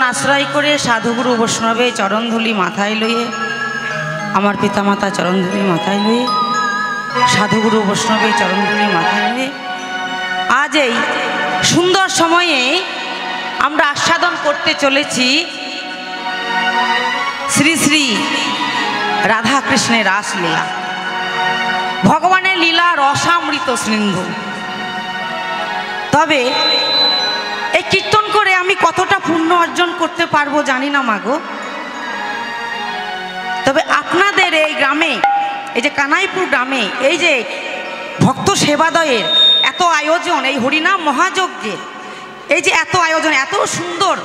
আশ্রয় করে সাধুগুরু বৈষ্ণবে চরণধূলি মাথায় লইয়ে, আমার পিতামাতা চরণধূলি মাথায় লইয়ে, সাধুগুরু বৈষ্ণবে চরণধূলি মাথায় লইয়ে আজ এই সুন্দর সময়ে আমরা আস্বাদন করতে চলেছি শ্রী শ্রী রাধা কৃষ্ণের রাসলীলা। ভগবানের লীলা রসামৃত সিন্ধু। তবে এই কীর্তন করে আমি কতটা পুণ্য অর্জন করতে পারবো জানি না মাগো। তবে আপনাদের এই গ্রামে, এই যে কানাইপুর গ্রামে এই যে ভক্ত সেবাদয়ের এত আয়োজন, এই হরিনাম মহাযজ্ঞে এই যে এত আয়োজন, এত সুন্দর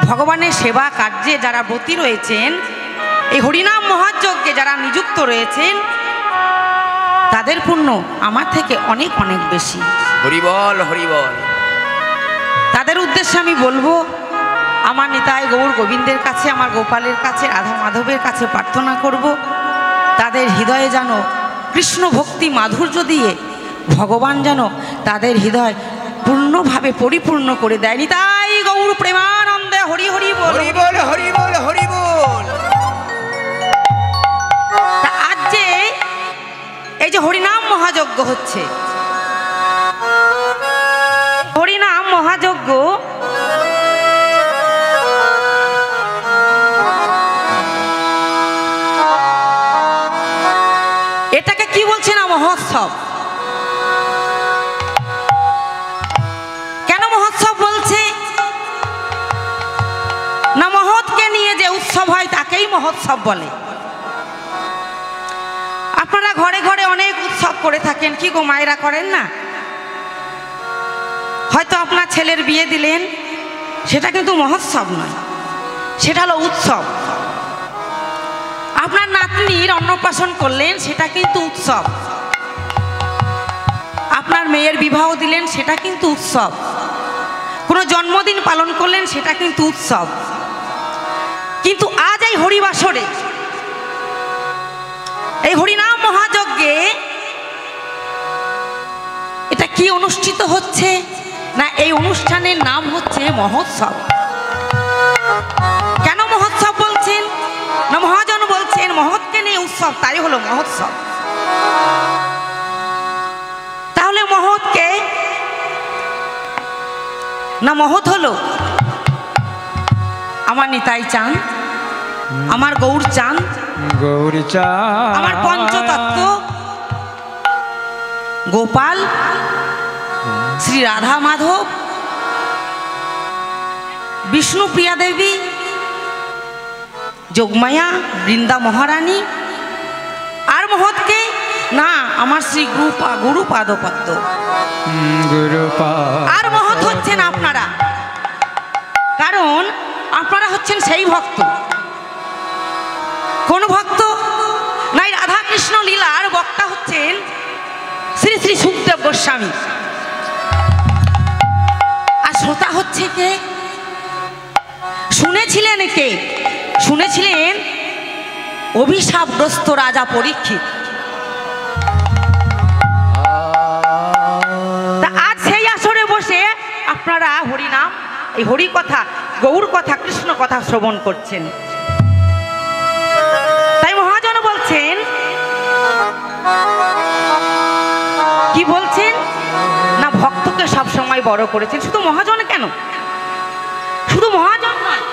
ভগবানের সেবা কার্যে যারা ব্রতী রয়েছেন, এই হরিনাম মহাযজ্ঞে যারা নিযুক্ত রয়েছেন, তাদের পুণ্য আমার থেকে অনেক অনেক বেশি। হরিবল হরিবল। তাদের উদ্দেশ্যে আমি বলবো, আমার নিতাই গৌর গোবিন্দের কাছে, আমার গোপালের কাছে, রাধা মাধবের কাছে প্রার্থনা করব, তাদের হৃদয়ে যেন কৃষ্ণ ভক্তি মাধুর্য দিয়ে ভগবান যেন তাদের হৃদয় পূর্ণভাবে পরিপূর্ণ করে দেয়। নিতাই গৌর প্রেমানন্দে হরি হরি বল, হরি বল হরি বল হরি বল। আজ যে এই যে হরিনাম মহাযজ্ঞ হচ্ছে, হরিনাম মহাযজ্ঞ এটাকে কি বলছে না মহোৎসব। কেন মহোৎসব বলছে না? মহৎকে নিয়ে যে উৎসব হয় তাকেই মহোৎসব বলে। আপনারা ঘরে ঘরে অনেক উৎসব করে থাকেন, কি গো মায়েরা করেন না? হয়তো আপনার ছেলের বিয়ে দিলেন, সেটা কিন্তু মহোৎসব নয়, সেটা হলো উৎসব। আপনার নাতনির অন্নপ্রাশন করলেন, সেটা কিন্তু উৎসব। আপনার মেয়ের বিবাহ দিলেন, সেটা কিন্তু উৎসব। কোনো জন্মদিন পালন করলেন, সেটা কিন্তু উৎসব। কিন্তু আজ এই হরিবাসরে, এই হরিনাম মহাযজ্ঞে এটা কি অনুষ্ঠিত হচ্ছে না? এই অনুষ্ঠানের নাম হচ্ছে মহোৎসব। কেন মহোৎসব বলছেন না? মহাজন বলছেন মহৎকে নিয়ে উৎসব, তাই হলো মহোৎসব। তাহলে মহৎকে না? মহৎ হলো আমার নিতাই চাঁদ, আমার গৌর চাঁদ, গৌরী চাঁদ, আমার পঞ্চতত্ত্ব গোপাল, শ্রী রাধা মাধব, বিষ্ণুপ্রিয়া দেবী, যোগমায়া, বৃন্দা মহারানী। আর মহৎকে না? আমার শ্রী গুরুপাদ পদ্ম। আর মহৎ হচ্ছেন আপনারা, কারণ আপনারা হচ্ছেন সেই ভক্ত। কোন ভক্ত? নাই রাধা কৃষ্ণ লীলার বক্তা হচ্ছেন শ্রী শ্রী সুখদেব গোস্বামী। আর শ্রোতা হচ্ছে কে? শুনেছিলেন কে? শুনেছিলেন অভিশাপগ্রস্ত রাজা পরীক্ষিত। তা আজ সেই আসরে বসে আপনারা হরিনাম, এই হরি কথা, গৌর কথা, কৃষ্ণ কথা শ্রবণ করছেন। তাই মহাজন বলছেন, কি বলছেন না? ভক্তকে সবসময় বড় করেছেন। শুধু মহাজন কেন? শুধু মহাজন নয়,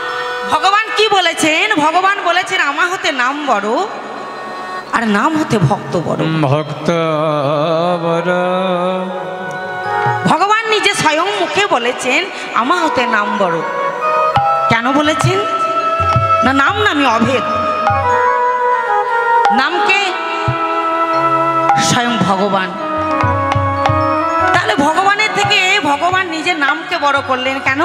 ভগবান কি বলেছেন? ভগবান বলেছেন আমার হতে নাম বড়, আর নাম হতে ভক্ত বড়। ভক্ত বড়। ভগবান নিজে স্বয়ং মুখে বলেছেন আমার হতে নাম বড়। কেন বলেছেন না? নাম নামি অভেদ। নামকে স্বয়ং ভগবান। তাহলে ভগবানের থেকে ভগবান নিজের নামকে বড় করলেন কেন?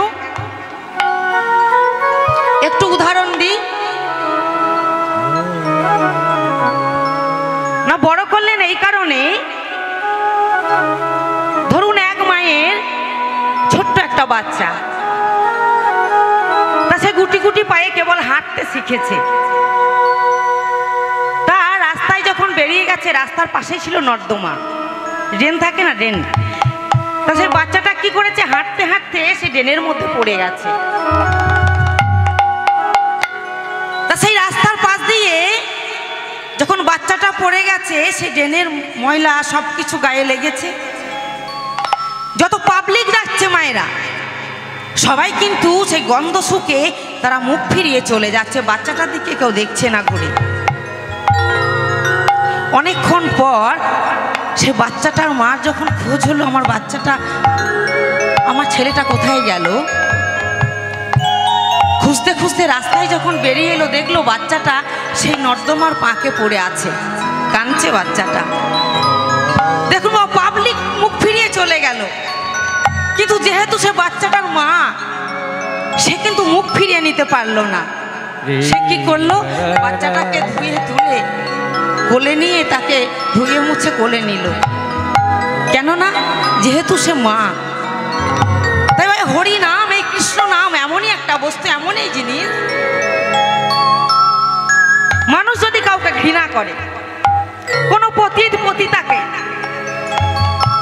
একটু উদাহরণ দিই না। বড় করলেন এই কারণে, ধরুন এক মায়ের ছোট্ট একটা বাচ্চা, তা সে গুটি গুটি পায়ে কেবল হাঁটতে শিখেছে। তা রাস্তায় যখন বেরিয়ে গেছে, রাস্তার পাশেই ছিল নর্দমা, ড্রেন থাকে না, ড্রেন। তা সে বাচ্চাটা কি করেছে? হাঁটতে হাঁটতে সে ড্রেনের মধ্যে পড়ে গেছে। পড়ে গেছে, সেই ড্রেনের ময়লা সব কিছু গায়ে লেগেছে। যত পাবলিক যাচ্ছে মায়েরা, সবাই কিন্তু সেই গন্ধ শুকে তারা মুখ ফিরিয়ে চলে যাচ্ছে, বাচ্চাটার দিকে কেউ দেখছে না ঘুরে। অনেকক্ষণ পর সে বাচ্চাটার মার যখন খোঁজ হলো, আমার বাচ্চাটা, আমার ছেলেটা কোথায় গেল, খুঁজতে খুঁজতে রাস্তায় যখন বেরিয়ে এলো, দেখলো বাচ্চাটা সেই নর্দমার পাঁকে পড়ে আছে, কাঁদছে বাচ্চাটা। দেখুন, পাবলিক মুখ ফিরিয়ে চলে গেল, কিন্তু যেহেতু সে বাচ্চাটার মা, সে কিন্তু মুখ ফিরিয়ে নিতে পারলো না। সে কি করলো, বাচ্চাটাকে ধুয়ে তুলে কোলে নিয়ে তাকে ধুয়ে মুছে কোলে নিল, কেননা যেহেতু সে মা। তাই ভাই, হরি নাম, এই কৃষ্ণ নাম এমনই একটা বস্তু, এমনই জিনিস, মানুষ যদি কাউকে ঘৃণা করে, কোনো পতিতাকে,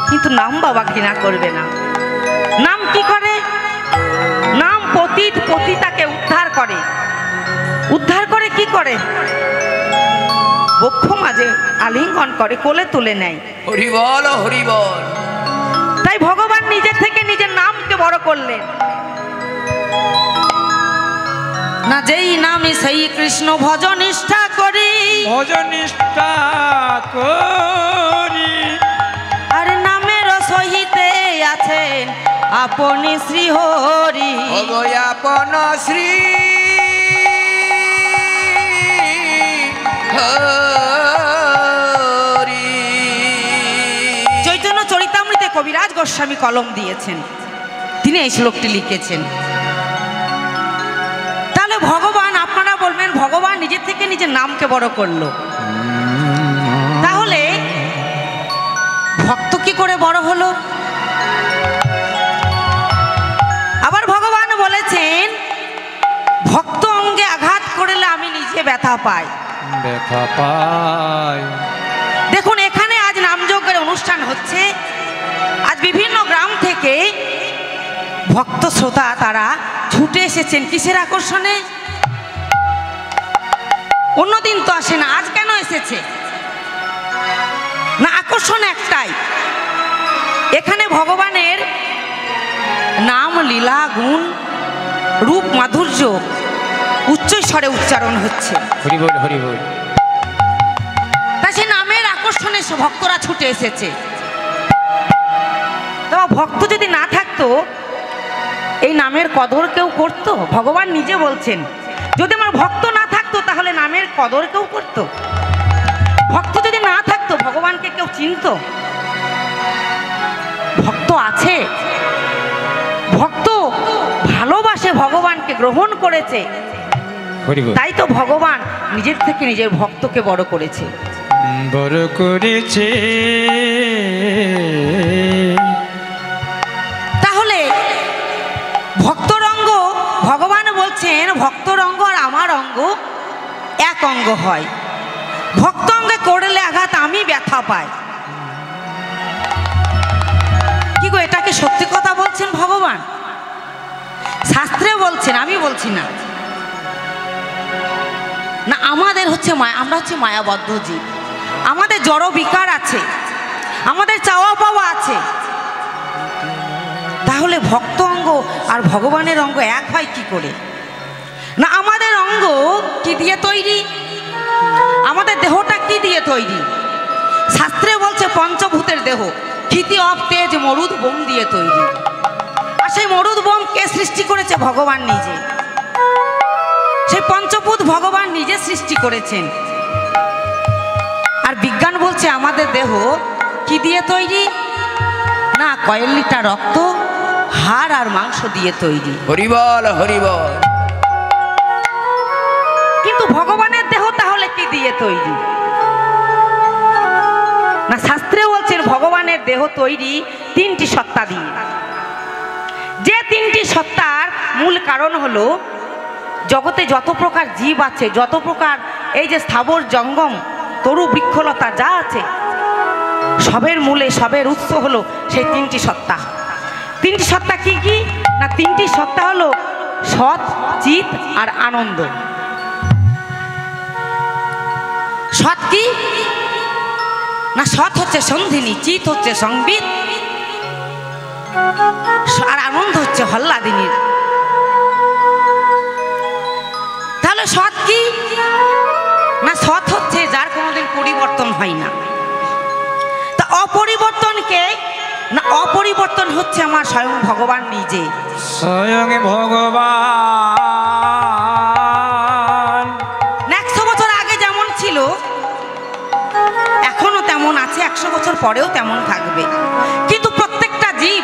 কিন্তু নাম বাবা ঘৃণা করবে না। নাম কি করে? নাম পতিতাকে উদ্ধার করে। উদ্ধার করে কি করে? বক্ষ মাঝে আলিঙ্গন করে, কোলে তুলে নেয়। হরি বল, হরি বল। তাই ভগবান নিজের থেকে নিজের নামকে বড় করলেন না, যেই নামে সেই কৃষ্ণ ভজ নিষ্ঠা করি, ভজনিষ্ঠা করি, আর নামের সহিতে আছেন আপনি শ্রী হরি। আপন শ্রী হরি। চৈতন্য চরিতামৃতে কবিরাজ গোস্বামী কলম দিয়েছেন, তিনি এই শ্লোকটি লিখেছেন। তাহলে ভগবান, আপনারা বলবেন ভগবান নিজের থেকে নিজের নামকে বড় করলো, তাহলে ভক্ত কি করে বড় হলো? আবার ভগবান বলেছেন, ভক্ত অঙ্গে আঘাত করলে আমি নিজে ব্যথা পাই। ব্যথা পাই। দেখুন, এখানে আজ নামযজ্ঞের অনুষ্ঠান হচ্ছে। আজ বিভিন্ন গ্রাম থেকে ভক্ত শ্রোতা তারা ছুটে এসেছেন, কিসের আকর্ষণে? অন্যদিন তো আসে না, আজ কেন এসেছে? না, আকর্ষণ একটাই, এখানে ভগবানের নাম, লীলা, গুণ, রূপ, মাধুর্য উচ্চ স্বরে উচ্চারণ হচ্ছে। হরি বল, হরি বল। তাই সে নামের আকর্ষণে ভক্তরা ছুটে এসেছে। তবে ভক্ত যদি না থাকতো, এই নামের কদর কেউ করতো? ভগবান নিজে বলছেন, যদি আমার ভক্ত না থাকতো তাহলে নামের কদর কেউ করতো? ভক্ত যদি না থাকতো, ভগবানকে কেউ চিনতো? ভক্ত আছে, ভক্ত ভালোবাসে, ভগবানকে গ্রহণ করেছে, তাই তো ভগবান নিজের থেকে নিজের ভক্তকে বড় করেছে। বড় করেছে। তাহলে ভক্তরঙ্গ, ভগবান বলছেন ভক্তরঙ্গ আর আমার অঙ্গ এক অঙ্গ হয়। ভক্ত অঙ্গে করলে আঘাত আমি ব্যথা পাই। কি গো, এটা কি সত্যি কথা বলছেন ভগবান? শাস্ত্রে বলছেন, আমি বলছি না। না, আমাদের হচ্ছে মায়া, আমরা হচ্ছে মায়াবদ্ধ জীব, আমাদের জড় বিকার আছে, আমাদের চাওয়া পাওয়া আছে। তাহলে ভক্ত অঙ্গ আর ভগবানের অঙ্গ এক হয় কি করে? না, আমাদের অঙ্গ কি দিয়ে তৈরি? আমাদের দেহটা কি দিয়ে তৈরি? শাস্ত্রে বলছে পঞ্চভূতের দেহ, ক্ষিতি, অপ, তেজ, মরুদ, বোম দিয়ে তৈরি। আর সেই মরুদ বোম কে সৃষ্টি করেছে? ভগবান নিজে। সেই পঞ্চভূত ভগবান নিজে সৃষ্টি করেছেন। আর বিজ্ঞান বলছে আমাদের দেহ কি দিয়ে তৈরি? না, কয়েক লিটার রক্ত, হাড় আর মাংস দিয়ে তৈরি। হরি বল, হরি বল। কিন্তু ভগবানের দেহ তাহলে কি দিয়ে তৈরি? না, শাস্ত্রে বলছেন ভগবানের দেহ তৈরি তিনটি সত্তা দিয়ে। যে তিনটি সত্তার মূল কারণ হলো জগতে যত প্রকার জীব আছে, যত প্রকার এই যে স্থাবর জঙ্গম, তরু, বৃক্ষলতা যা আছে, সবের মূলে, সবের উৎস হলো সেই তিনটি সত্তা। তিনটি সত্তা কি কি? না, তিনটি সত্তা হলো সৎ, চিত আর আনন্দ। সৎ কি? না সৎ হচ্ছে সন্ধিনী, চিত হচ্ছে সংবিত, আর আনন্দ হচ্ছে হল্লাদিনীর। তাহলে সৎ কি? না সৎ হচ্ছে যার কোনোদিন পরিবর্তন হয় না। তা অপরিবর্তনকে না, অপরিবর্তন হচ্ছে আমার স্বয়ং ভগবান নিজে। স্বয়ং ভগবান 100 বছর আগে যেমন ছিল এখনো তেমন আছে, 100 বছর পরেও তেমন থাকবে। কিন্তু প্রত্যেকটা জীব,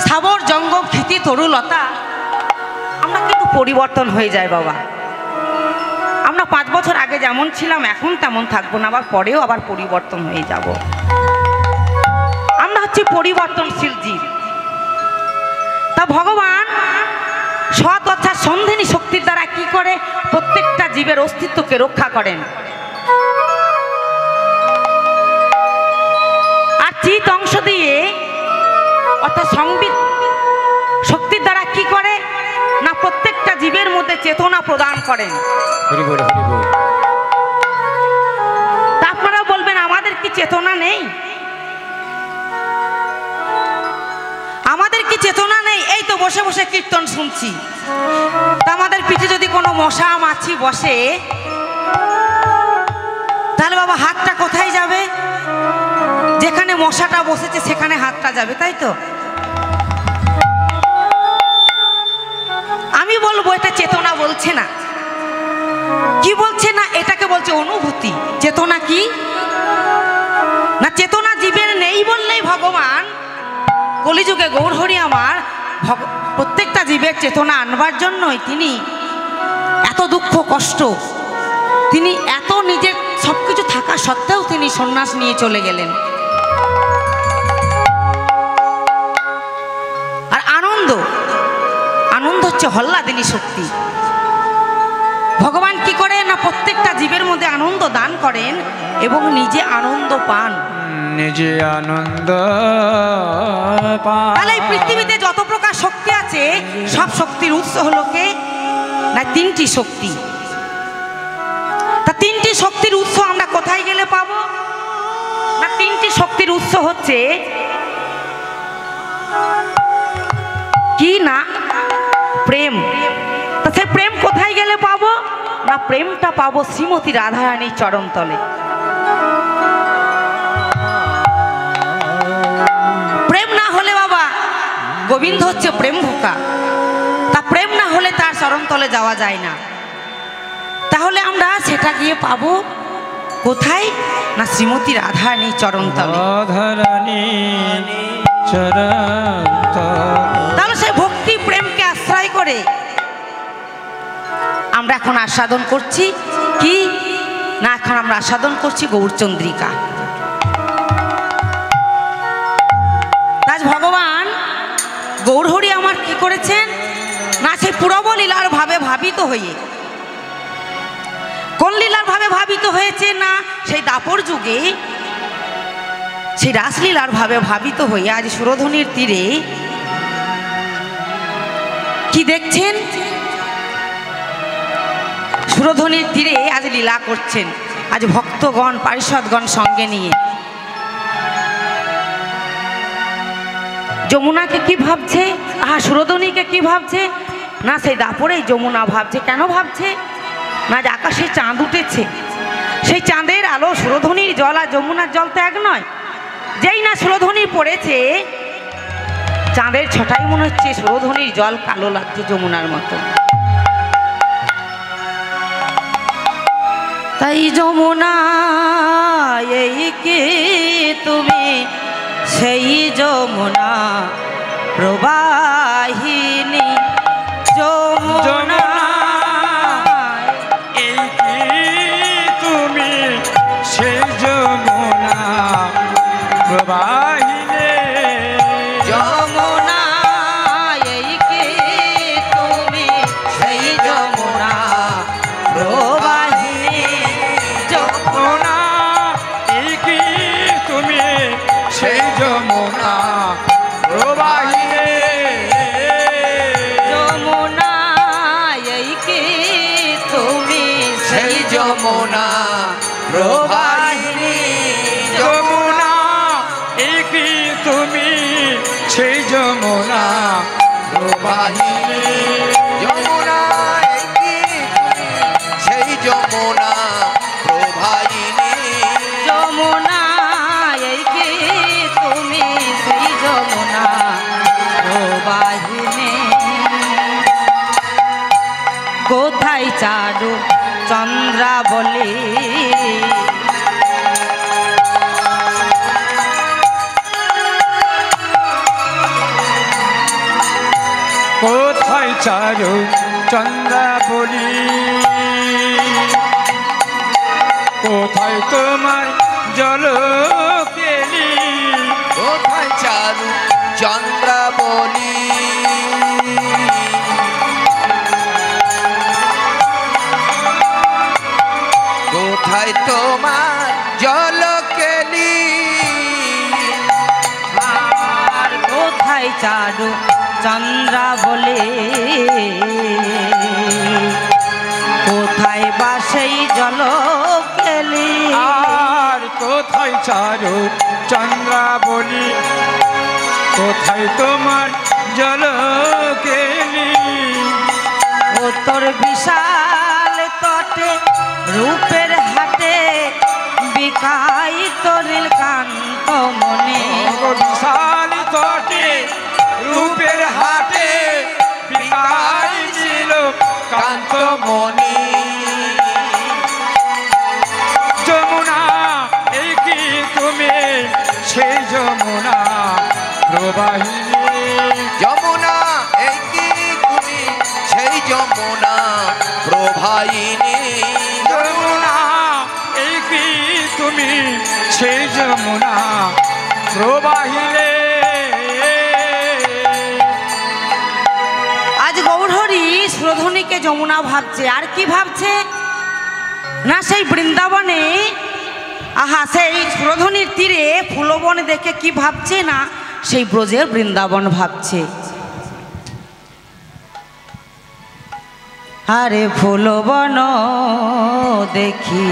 স্থাবর জঙ্গম ক্ষিতি তরুলতা, আমরা কিন্তু পরিবর্তন হয়ে যায় বাবা। আমরা 5 বছর আগে যেমন ছিলাম এখন তেমন থাকবো না, আবার পরেও আবার পরিবর্তন হয়ে যাব। আমরা হচ্ছে পরিবর্তনশীল জীব। তা ভগবান সৎ অর্থাৎ সন্ধিনী শক্তির দ্বারা কি করে? প্রত্যেকটা জীবের অস্তিত্বকে রক্ষা করেন। আর চিত অংশ দিয়ে অর্থাৎ সংবিত শক্তির দ্বারা কি করে? না প্রত্যেকটা জীবের মধ্যে চেতনা প্রদান করেন। হরি বল, হরি বল। তা আপনারা বলবেন আমাদের কি চেতনা নেই? আমাদের কি চেতনা নেই? এই তো বসে বসে কীর্তন শুনছি। তা আমাদের পিঠে যদি কোনো মশা মাছি বসে তাহলে বাবা হাতটা কোথায় যাবে? যেখানে মশাটা বসেছে সেখানে হাতটা যাবে, তাই তো? আমি বলবো এটা চেতনা বলছে না। কি বলছে? না এটাকে বলছে অনুভূতি। চেতনা কি? না চেতনা জীবের নেই বললেই ভগবান কলিযুগে গৌরহরি আমার প্রত্যেকটা জীবের চেতনা আনবার জন্যই তিনি এত দুঃখ কষ্ট, তিনি এত নিজের সবকিছু থাকা সত্ত্বেও তিনি সন্ন্যাস নিয়ে চলে গেলেন। আর আনন্দ, আনন্দ হচ্ছে হল্লাদিনী শক্তি। ভগবান কি করে? না প্রত্যেকটা জীবের মধ্যে আনন্দ দান করেন এবং নিজে আনন্দ পান। নিজে আনন্দ পান। তাহলে এই পৃথিবীতে যত প্রকার শক্তি আছে সব শক্তির উৎস হলো কে? না 3টি শক্তি। তা 3টি শক্তির উৎস আমরা কোথায় গেলে পাবো? না 3টি শক্তির উৎস হচ্ছে কি? না প্রেম। তা সে প্রেম কোথায় গেলে পাবো? না প্রেমটা পাবো শ্রীমতী রাধারানীর চরণতলে। প্রেম না হলে বাবা, গোবিন্দ হচ্ছে প্রেম ভোকা, তা প্রেম না হলে তার চরণতলে যাওয়া যায় না। তাহলে আমরা সেটা গিয়ে পাবো কোথায়? না শ্রীমতী রাধারানীর চরণতলে। রাধারানী চরণতলে। তাহলে সেই ভক্তি প্রেমকে আশ্রয় করে আমরা এখন আস্বাদন করছি কি? না এখন আমরা আস্বাদন করছি গৌরচন্দ্রিকা। আজ ভগবান গৌরহরি আমার কি করেছেন? না সেই পূরব লীলার ভাবে ভাবিত হয়ে, কোন লীলার ভাবে ভাবিত হয়েছে? না সেই দাপর যুগে সেই রাসলীলার ভাবে ভাবিত হয়ে আজ সুরধনির তীরে কি দেখছেন? সুরধনির তীরে আজ লীলা করছেন, আজ ভক্তগণ পারিষদগণ সঙ্গে নিয়ে। যমুনাকে কি ভাবছে? আহা সুরধনীকে কি ভাবছে? না সেই দাপরেই যমুনা ভাবছে। কেন ভাবছে? না যে আকাশে চাঁদ উঠেছে, সেই চাঁদের আলো সুরধনীর জল আর যমুনার জল তো এক নয়। যেই না সুরধনী পড়েছে চাঁদের ছটাই মনে হচ্ছে সুরধনীর জল কালো লাগছে যমুনার মতো। তাই যমুনা এই কি তুমি সেই যমুনা প্রবাহিনী যমুনা এই কি তুমি সেই যমুনা প্রবাহিনী যমুনা এই কি তুমি সেই যমুনা প্রবাহিনী যমুনা এই কি তুমি সেই যমুনা প্রবাহিনী যমুনা এই কি তুমি সেই যমুনা প্রবাহিনী প্রবাহিনী যমুনা কি তুমি সেই যমুনা প্রবাহিনী যমুনা এই কি তুমি সেই যমুনা প্রবাহিনী কোথায় চারু চন্দ্রাবলী কোথায় চারু চন্দ্রাবলী কোথায় তোমার জল কেলি কোথায় চারু চন্দ্রাবলী কোথায় তোমার জল কেলি আর কোথায় চারু চন্দ্রাবলী কোথায় বা সেই জল কেলি আর কোথায় চারু চন্দ্রাবলী কোথায় তোমার জল কেলি উত্তর বিশাল তটে রূপের হাটে বিকাই তরিল কান্ত মনে বিশাল তটে রূপের হাটে বিকাই ছিল কান্ত মনি যমুনা এই কি তুমি সেই যমুনা প্রবাহিনী যমুনা এই কি তুমি সেই যমুনা প্রবাহিনী যমুনা এই কি তুমি সেই যমুনা প্রবাহিনী আজ গৌরহরি সুরধনীকে যমুনা ভাবছে আর কি ভাবছে না সেই বৃন্দাবনে আহা সেই সুরধনীর তীরে ফুলবন দেখে কি ভাবছে না সেই ব্রজের বৃন্দাবন ভাবছে আরে ফুলবন দেখি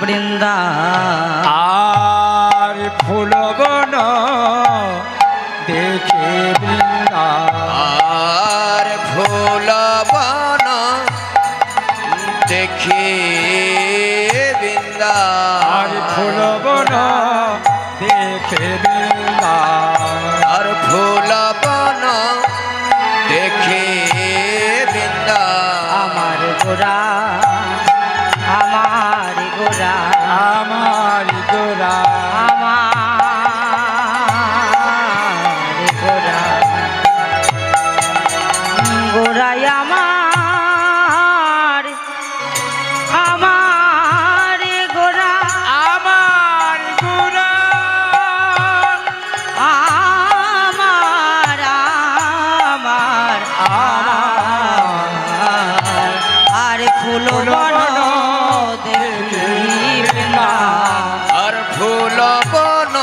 বৃন্দা আর ফুলবন দেখে বৃন্দা আর ফুলবন দেখে বৃন্দা আর ফুলবন দেখে বৃন্দা আর ফুলবন দেখে বৃন্দা আমার গোরা আমার গোরা আমার গোরা আমার গোরা গোরাই আমার আমার গোরা আমার গোরা আমার আমার আমার আর ফুল বন দেখি বৃন্দা আর ফুলবন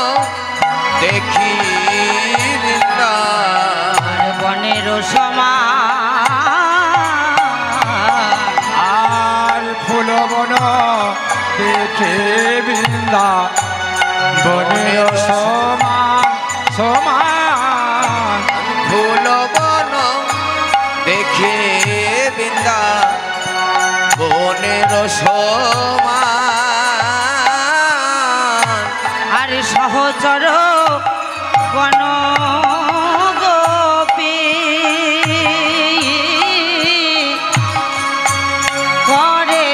দেখি বৃন্দা আর বনের সমান আর ফুলবন দেখে বৃন্দা বনের সমান সমান ফুলবন দেখে বৃন্দা বনের সমান আর সহচর বন গোপী করে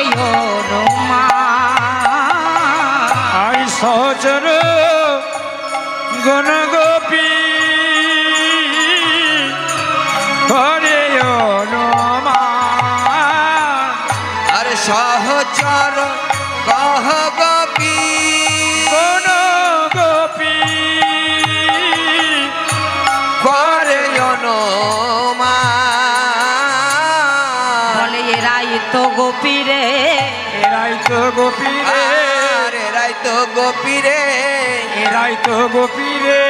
আর সহচর গণ গোপী করে অনুমান আর সহচর কহ গোপী গণ গোপী করে অনুমান বলে এরাই তো গোপী রে এরাই তো গোপী রে আর এরাই তো গোপী রে এরাই তো গোপী রে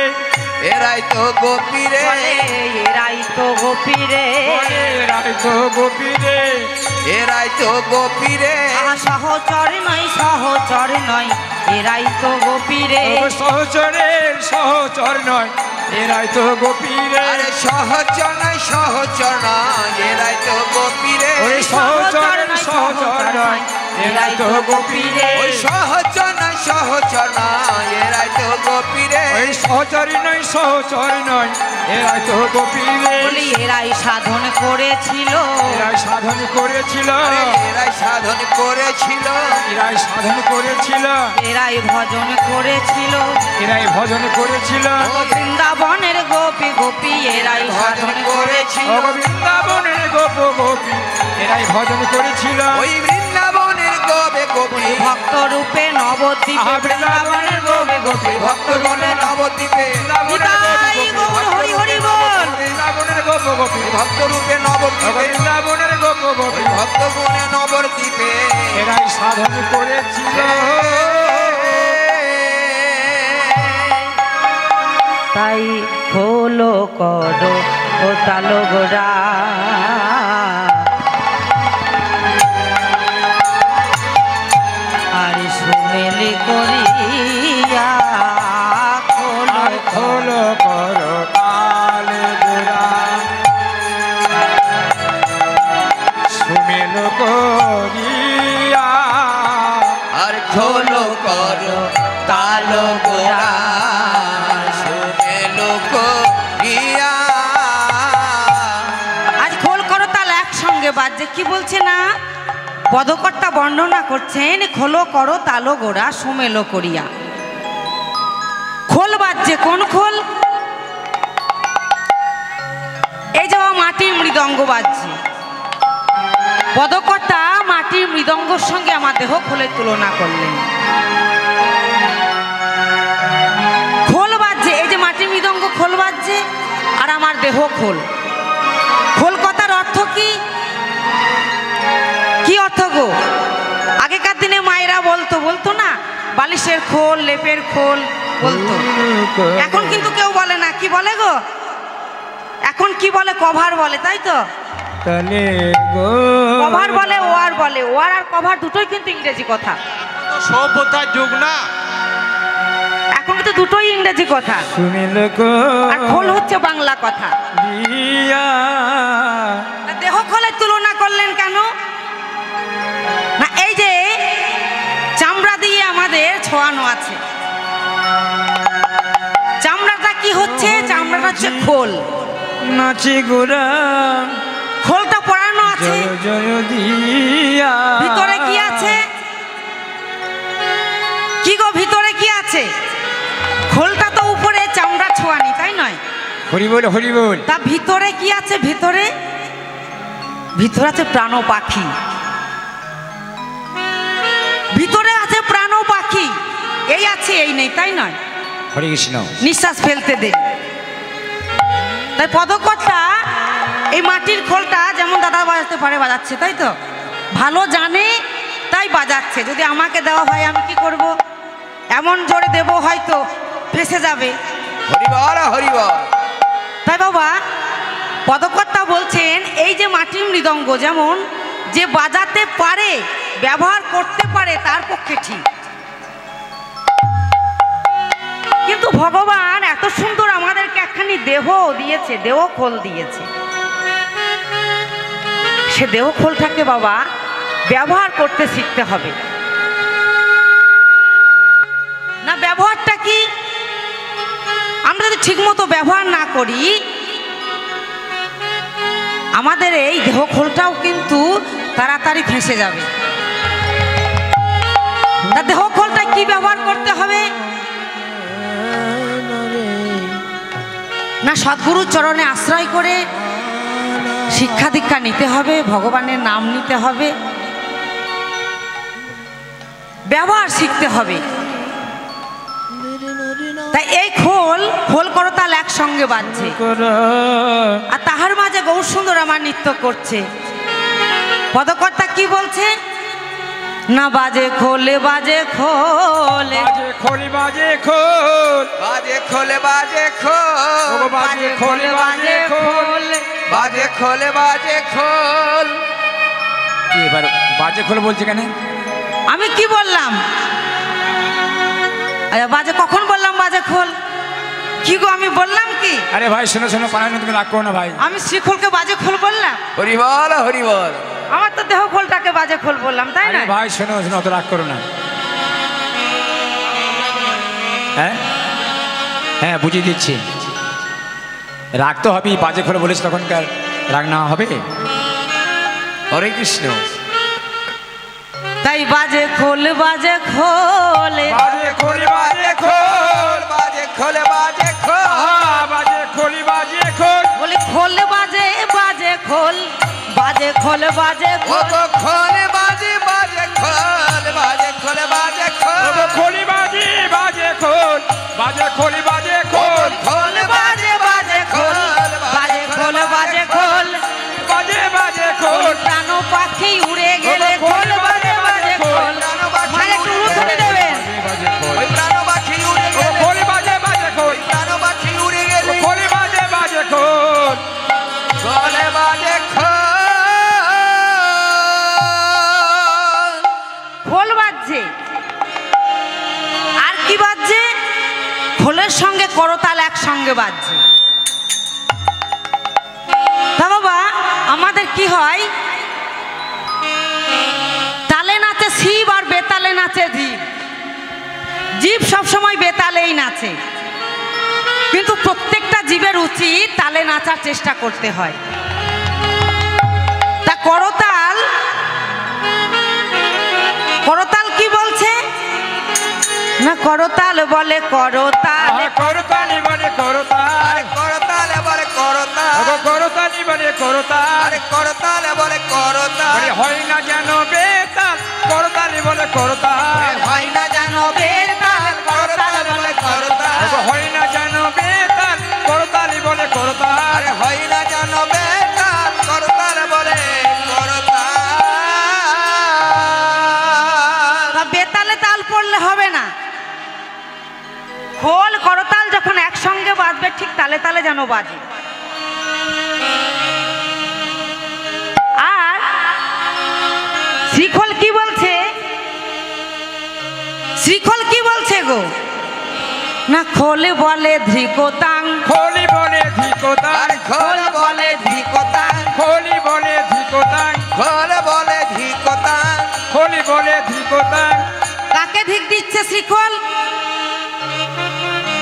এরাই তো গোপী রে বলে এরাই তো গোপী রে এরাই তো গোপী রে এরাই তো গোপী রে সহচর নয় এরাই তো গোপী রে সহচরের সহচর নয় এরাই তো গোপী রে আরে সহচর নয় সহচর নয় এরাই তো গোপী রে ওই সহচর সহচর নয় এরাই তো গোপী রে ওই সহচর নয় সহচর নয় এরাই তো গোপী রে ওই সহচরী নয় এরাই তো গোপী রে বলি এরাই সাধন করেছিল এরাই সাধন করেছিল আরে এরাই সাধন করেছিল এরাই সাধন করেছিল এরাই ভজন করেছিল এরাই ভজন করেছিল ও বৃন্দাবনের গোপী গোপী এরাই ভজন সাধন করেছিল ও বৃন্দাবনের গোপ গোপী এরাই ভজন করেছিল ওই বৃন্দাবনের গোপে গোপী ভক্ত রূপে নবদ্বীপে আহা, বৃন্দাবনের গোপী গোপী ভক্ত বলে নবদ্বীপে নিতাই গৌর হরি হরি বল বৃন্দাবনের গোপ গোপী ভক্ত রূপে নবদ্বীপে বৃন্দাবনের গোপ গোপী ভক্ত বনে নবদ্বীপে এরাই সাধন করেছিল তাই খোলো করো ও তালো গোড়া আর সুমেলি করিয়া খোলো খোলো করো কাল গোড়া সুমেল করিয়া আর খোলো করো তালো গোড়া শুনে লোক রিয়া আজ খোল করো তাল একসঙ্গে বাজছে কি বলছে না পদকর্তা বর্ণনা করছেন খোলো করো তালো গোড়া সুমেলো করিয়া খোল বাজছে কোন খোল এই যে মাটির মৃদঙ্গ বাজছে পদকর্তা মাটির মৃদঙ্গর সঙ্গে আমার দেহ খোলের তুলনা করলেন খোল বাজছে এই যে মাটির মৃদঙ্গ খোল বাজছে আর আমার দেহ খোল খোল কথার অর্থ কি কি অর্থ গো আগেকার দিনে মায়েরা বলতো না বালিশের খোল লেপের খোল বলতো এখন কিন্তু কেউ বলে না কি বলে গো এখন কি বলে কভার বলে তাই তো তালে গো কভার বলে ওয়ার আর কভার দুটোই কিন্তু ইংরেজি কথা সভ্যতার যুগ না এখন কিন্তু দুটোই ইংরেজি কথা সুমেল আর খোল হচ্ছে বাংলা কথা করিয়া তা দেহ খোলের তুলনা করলেন কেন না এই যে চামড়া দিয়ে আমাদের ছোঁয়ানো আছে চামড়াটা কি হচ্ছে চামড়াটা হচ্ছে খোল নাচি গোরা খোলটা পরানো আছে জয় জয় দিয়া ভিতরে কি আছে কি গো ভিতরে কি আছে খোলটা তো উপরে চামড়া ছোঁয়ানি তাই নয় হরি বল হরি বল তা ভিতরে কি আছে ভিতরে আছে প্রাণ পাখি ভিতরে আছে প্রাণ পাখি এই আছে এই নেই তাই নয় হরে কৃষ্ণ নিঃশ্বাস ফেলতে দে তাই পদকর্তা এই মাটির খোলটা যেমন দাদা বাজাতে পারে বাজাচ্ছে তাই তো ভালো জানে তাই বাজাচ্ছে যদি আমাকে দেওয়া হয় আমি কি করব এমন জোরে দেব হয়তো ফেসে যাবে হরিবল হরিবল তাই বাবা পদকর্তা বলছেন এই যে মাটির মৃদঙ্গ যেমন যে বাজাতে পারে ব্যবহার করতে পারে তার পক্ষে ঠিক কিন্তু ভগবান এত সুন্দর আমাদেরকে একখানি দেহ দিয়েছে দেহ খোল দিয়েছে সে দেহ খোলটাকে বাবা ব্যবহার করতে শিখতে হবে না ব্যবহারটা কি আমরা যদি ঠিকমতো ব্যবহার না করি আমাদের এই দেহ খোলটাও কিন্তু তাড়াতাড়ি ফেঁসে যাবে তা দেহ খোলটা কি ব্যবহার করতে হবে না সদ্গুরুর চরণে আশ্রয় করে শিক্ষা দীক্ষা নিতে হবে ভগবানের নাম নিতে হবে ব্যবহার শিখতে হবে তাই এই খোল করতাল একসঙ্গে বাজছে আর তাহার মাঝে গৌর সুন্দর আমার নৃত্য করছে পদকর্তা কি বলছে না বাজে খোলে বাজে খোলে বাজে খোলি বাজে খোল বাজে খোলে বাজে খোল বাজে খোলে বাজে খোল বাজে খোলে বাজে খোল কি এবার বাজে খোল বলছে কেন আমি কি বললাম আচ্ছা বাজে কখন বললাম বাজে খোল কি গো আমি বললাম কি? আরে ভাই শোনো শোনো, পানায় তুমি রাগ করো না ভাই। আমি শ্রীখোলকে বাজে খোল বললাম? হরিবল হরিবল। আমার তো দেহ খোলটাকে বাজে খোল বললাম, তাই না? আরে ভাই শোনো শোনো, অত রাগ করো না। হ্যাঁ হ্যাঁ বুঝিয়ে দিচ্ছি, রাগ তো হবেই, বাজে খোলে বলিস তখনকার রাগ না হবে? হরে কৃষ্ণ। তাই বাজে খোল বাজে খোলে, বাজে খোলি বাজে খোল, বাজে খোলে বাজে খোল, বাজে খোলি বাজে খোল, বলি খোল বাজে বাজে খোল, বাজে খোল বাজে ও খোল, গো খোলে বাজে বাজে খোল, বাজে খোলে বাজে খোল, খোলি বাজে বাজে খোল, বাজে খোলি বাজে খোল, খোলে বাজে বাজে খোল, বাজে খোল বাজে খোল, বাজে বাজে খোল, প্রাণ পাখি উড়ে গেলে খোল বাজে বাজে খোল। মানে একটু উড়ে দেবেন। ওই প্রাণ পাখি উড়ে গেলে, খোলি বাজে বাজে খোল, প্রাণ পাখি উড়ে গেলে, খোলি বাজে বাজে খোল, খোলে বাজে খোল। খোল বাজছে, আর কি বাজছে? খোলের সঙ্গে করতাল একসঙ্গে বাজছে। তা বাবা আমাদের কি হয়, তালে নাচে শিব আর বেতালে নাচে জীব। জীব সবসময় বেতালেই নাচে, কিন্তু প্রত্যেকটা জীবের উচিত তালে নাচার চেষ্টা করতে হয়। তা করতাল, করতাল কি বলছে না? করতাল বলে করতাল, করতালি বলে করতাল, আরে করতালে বলে করতাল, করতালি বলে করতাল, আরে করতালে বলে করতাল, হয় না যেন বেতাল, করতালি বলে করতাল, হয় না জানো বেতাল, করতাল বলে করতাল, হয় না যেন বেতাল, করতালি বলে করতাল, আরে হয় না জানো বেতাল, করতাল বলে করতাল। তা বেতালে তাল পড়লে হবে না। খোল করতাল যখন একসঙ্গে বাজবে ঠিক তালে তালে যেন বাজে। আর শ্রীখোল কি বলছে? শ্রীখোল কি বলছে গো না? খোলে বলে ধ্রিকতাং, খোলি বলে ধিকতাং, আরে খোল বলে ধিকতাং, খোলি বলে ধিকতাং, খোল বলে ধিকতাং, খোলি বলে ধিকতাং, কাকে ধিক দিচ্ছে শ্রীখোল?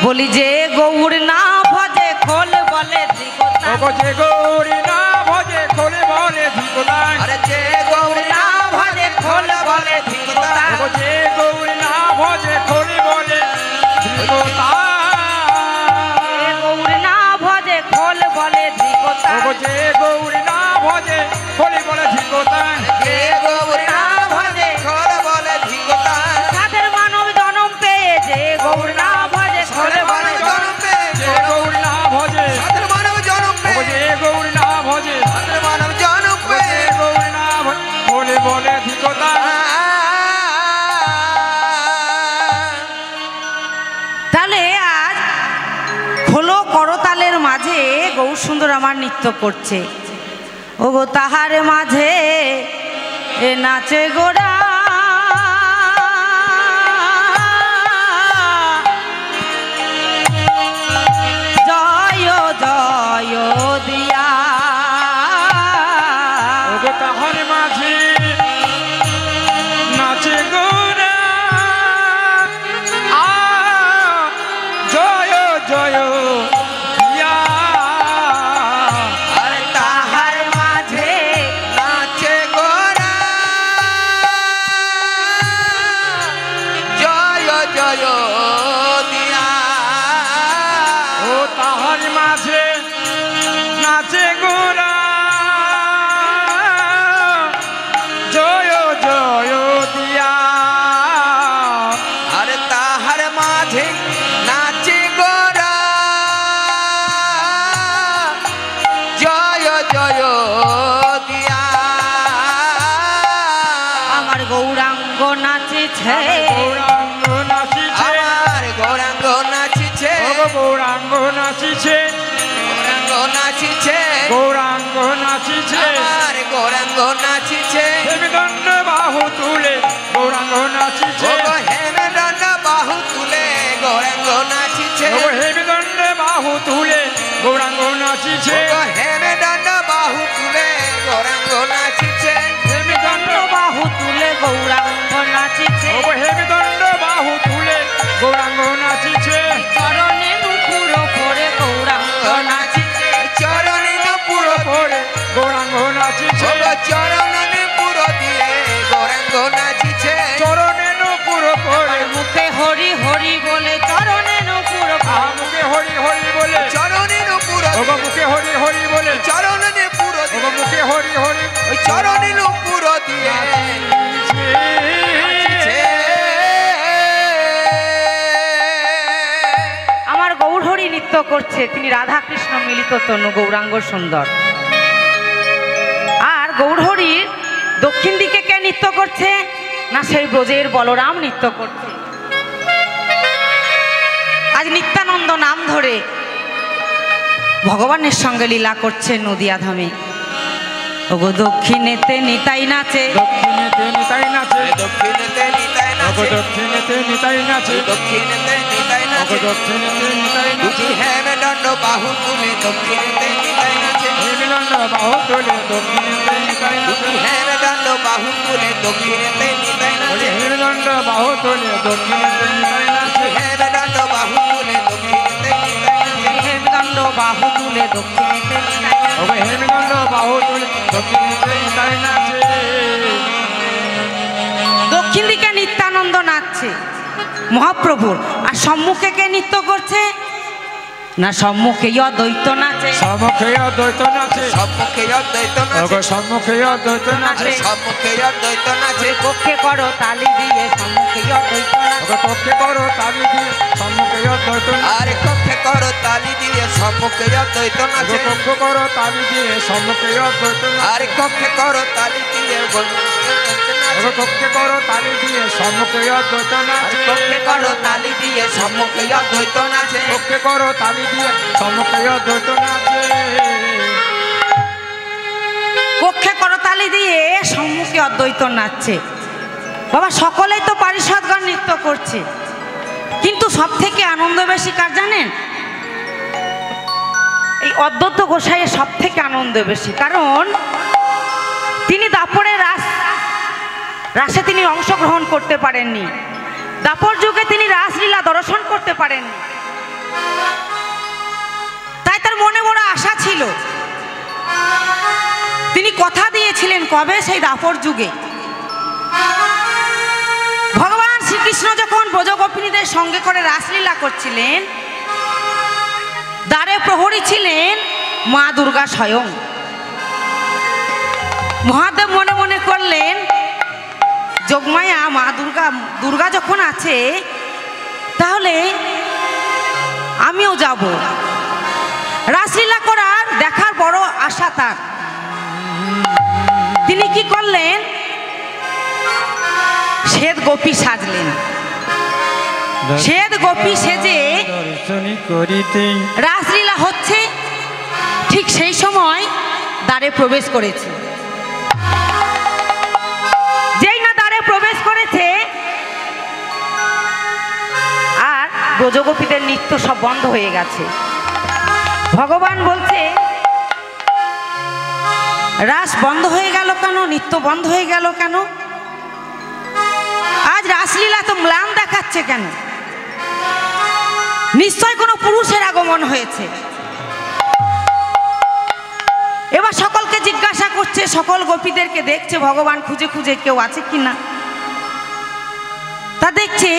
বলি যে গৌর না ভজে খোল বলে ধ্রিকতাং, যে গৌরী না ভজে খোলি বলে ধিকতাং, আরে যে গৌরী না ভজে খোল বলে ধিকতাং, যে গৌরী না ভজে খোলি বলে ধিকতাং, গৌর না ভজে খোল বলে ধ্রিকতাং, যে গৌরী না ভজে খোলি বলে ধিকতাং, যে গৌরী না ভজে খোল বলে ধিকতাং, সাধের মানব জনম পেয়ে যে গৌর না ভজে খোল সাধের বলে মানব জনম পেয়ে, যে গৌরী না ভজে, সাধের মানব জনম পেয়ে, যে গৌরী না ভজে, সাধের মানব জনম যে পেয়ে, গৌরী না খোলি বলে ধিকতাং। তাহলে আজ খোলো করতালের মাঝে গৌর সুন্দর আমার নৃত্য করছে। ও গো তাহার মাঝে এ নাচে গোরা, জয় জয় দিয়া, তাহার মাঝে নাচে গোরা, জয় জয় দিয়া, আরে তাহার মাঝে নাচে গোরা, জয় জয় দিয়া, ও তাহার মাঝে নাচে গোরা, জয় জয় দিয়া, আরে তাহার মাঝে নাচে গোরা, জয় জয় দিয়া, আমার গৌরাঙ্গ নাচেছে, গৌরাঙ্গ নাচিছে, আমার গৌরাঙ্গ নাচিছে, গৌরাঙ্গ নাচিছে, গৌরাঙ্গ নাচিছে, গৌরাঙ্গ নাচিছে, আমার গৌরাঙ্গ নাচিছে, হেমদণ্ড বাহু তুলে গৌরাঙ্গ নাচিছে, ও হেমদণ্ড বাহু তুলে গৌরাঙ্গ নাচিছে, হেমদণ্ড গৌরাঙ্গ নাচিছে হেমে দণ্ড বাহু তুলে গৌরাঙ্গ নাচিছে হেমদণ্ড বাহু তুলে গৌরাঙ্গ নাচিছে হেমদণ্ড বাহু তুলে গৌরাঙ্গ নাচিছে চরণে নুপুর পরে গৌরাঙ্গ নাচিছে চরণে নুপুর পরে গৌরাঙ্গ নাচিছে চরণে পুরো দিয়ে গৌরাঙ্গ নাচিছে চরণে নুপুর পরে মুখে হরি হরি বলে চরণে নুপুর মুখে হরি হরি বলে চরণে নুপুর মুখে হরি হরি বলে চরণে পুরো মুখে হরি হরি ওই চরণে নুপুর দিয়ে আমার গৌরহরি নৃত্য করছে, তিনি রাধা কৃষ্ণ মিলিত তনু গৌরাঙ্গ সুন্দর। আর গৌরহরির দক্ষিণ দিকে কে নৃত্য করছে না, সেই ব্রজের বলরাম নৃত্য করছে। আজ নিত্যানন্দ নাম ধরে ভগবানের সঙ্গে লীলা করছে নদিয়া ধামে। ওগো দক্ষিণেতে নিতাই নাচে, দক্ষিণেতে নিতাই নাচে দক্ষিণেতে নিতাই নাচে দক্ষিণেতে নিতাই নাচে দক্ষিণেতে নিতাই নাচে দক্ষিণেতে নিতাই নাচে হেমে দণ্ড বাহু তুলে দক্ষিণেতে নিতাই নাচে হেমদণ্ড বাহু তুলে দক্ষিণেতে নিতাই নাচে হেমে দণ্ড বাহু তুলে দক্ষিণেতে নিতাই নাচে হেমদণ্ড বাহু তুলে দক্ষিণেতে নিতাই নাচে হেমে দণ্ড বাহু তুলে দক্ষিণেতে নিতাই নাচে হেমদণ্ড বাহু তুলে দক্ষিণেতে নিতাই নাচে। হেমদণ্ড বাহু তুলে দক্ষিণেতে নিতাই নাচে দক্ষিণ দিকে নিত্যানন্দ নাচছে মহাপ্রভুর, আর সম্মুখে কে নৃত্য করছে না, সম্মুখে অদ্বৈত নাচে। সম্মুখে অদ্বৈত নাচে সম্মুখে অদ্বৈত নাচে সম্মুখে অদ্বৈত নাচে সম্মুখে অদ্বৈত নাচে পক্ষে করো তালি দিয়ে সম্মুখে অদ্বৈত নাচে। পক্ষে করো তালি দিয়ে সম্মুখে অদ্বৈত আরে কক্ষে করো তালি দিয়ে সম্মুখে অদ্বৈত নাচে পক্ষ করো তালি দিয়ে সম্মুখে অদ্বৈত আরে কক্ষে করো তালি দিয়ে পক্ষে করো তালি দিয়ে সম্মুখে অদ্বৈত নাচে কক্ষে করো তালি দিয়ে সম্মুখে অদ্বৈত নাচে পক্ষে করো তালি দিয়ে সম্মুখে অদ্বৈত নাচে পক্ষে করো তালি দিয়ে সম্মুখে অদ্বৈত নাচছে। বাবা সকলেই তো পারিষদগণ নৃত্য করছে, কিন্তু সব থেকে আনন্দ বেশি কার জানেন? এই অদ্বৈত গোসাইয়ের সব থেকে আনন্দ বেশি, কারণ তিনি দাপরের রাসে তিনি অংশগ্রহণ করতে পারেননি, দাপর যুগে তিনি রাসলীলা দর্শন করতে পারেননি। তাই তার মনে বড় আশা ছিল, তিনি কথা দিয়েছিলেন কবে, সেই দাপর যুগে ভগবান শ্রীকৃষ্ণ যখন ব্রজগোপিনীদের সঙ্গে করে রাসলীলা করছিলেন, দ্বারে প্রহরী ছিলেন মা দুর্গা স্বয়ং। মহাদেব মনে মনে করলেন, যোগমায়া মা দুর্গা যখন আছে, তাহলে আমিও যাব। রাসলীলা করার দেখার বড় আশা তার। তিনি কি করলেন, শ্বেত গোপী সাজলেন। শ্বেত গোপী সেজে রাসলীলা হচ্ছে, ঠিক সেই সময় দ্বারে প্রবেশ করেছে। যেই না দ্বারে প্রবেশ করেছে, আর ব্রজগোপীদের নৃত্য সব বন্ধ হয়ে গেছে। ভগবান বলছে, রাস বন্ধ হয়ে গেল কেন, নৃত্য বন্ধ হয়ে গেল কেন, আজ রাসলীলা তো ম্লান দেখাচ্ছে কেন? নিশ্চয় কোনো পুরুষের আগমন হয়েছে। এবার সকলকে জিজ্ঞাসা করছে, সকল গোপীদেরকে দেখছে ভগবান খুঁজে খুঁজে কেউ আছে কিনা। তা দেখছে,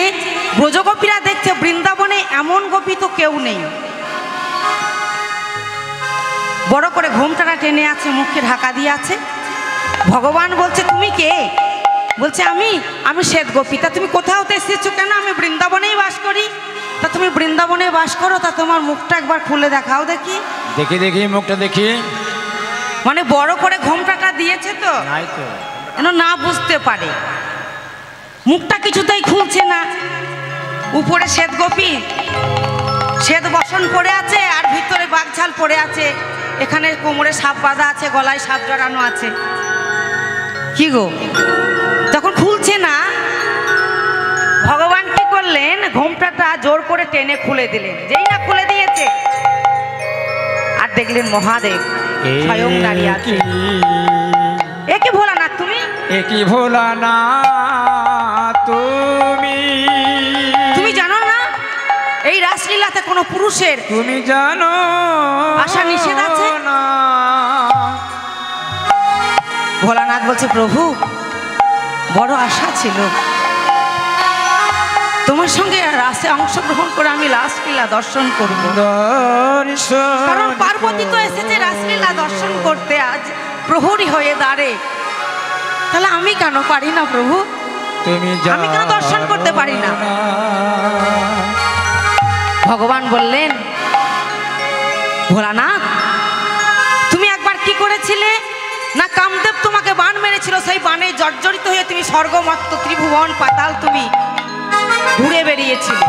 ব্রজগোপীরা দেখছে বৃন্দাবনে এমন গোপী তো কেউ নেই। বড় করে ঘোমটাটা টেনে আছে, মুখে ঢাকা দিয়ে আছে। ভগবান বলছে, তুমি কে? বলছে, আমি শ্বেত গোপী। তা তুমি কোথাও তো এসেছো কেন? আমি বৃন্দাবনেই বাস করি। তা তুমি বৃন্দাবনে বাস করো, তা তোমার মুখটা একবার খুলে দেখাও দেখি। দেখি দেখি মুখটা দেখি। মানে বড় করে ঘোমটাটা দিয়েছে তো যেন না বুঝতে পারে। মুখটা কিছুতেই খুলছে না। উপরে শ্বেত গোপী শ্বেত বসন পড়ে আছে, আর ভিতরে বাঘঝাল পড়ে আছে। এখানে কোমরে সাপ বাঁধা আছে, গলায় সাপ জড়ানো আছে। কি গো, যখন খুলছে না, ভগবান কি করলেন, ঘোমটাটা জোর করে টেনে খুলে দিলেন। যেই না খুলে দিয়েছে, দেখলেন মহাদেব স্বয়ং দাঁড়িয়ে আছে। এ কি ভোলানাথ তুমি? এ কি ভোলানাথ তুমি? তুমি জানো না এই রাসলীলাতে কোনো পুরুষের তুমি জানো আসা নিষেধ আছে? না। ভোলানাথ বলছে, প্রভু বড় আশা ছিল তোমার সঙ্গে রাসে অংশগ্রহণ করে আমি রাসলীলা দর্শন করব। কারণ পার্বতী তো এসেছে রাসলীলা দর্শন করতে, আজ প্রহরী হয়ে দাঁড়ে, তাহলে আমি কেন পারি না প্রভু? আমি কেন দর্শন করতে পারি না? ভগবান বললেন, ভোলানাথ তুমি একবার কি করেছিলে না, কামদেব তোমাকে বাণ মেরেছিল, সেই বাণে জর্জরিত হয়ে তুমি স্বর্গমত্ত ত্রিভুবন পাতাল তুমি ঘুরে বেরিয়েছিলে।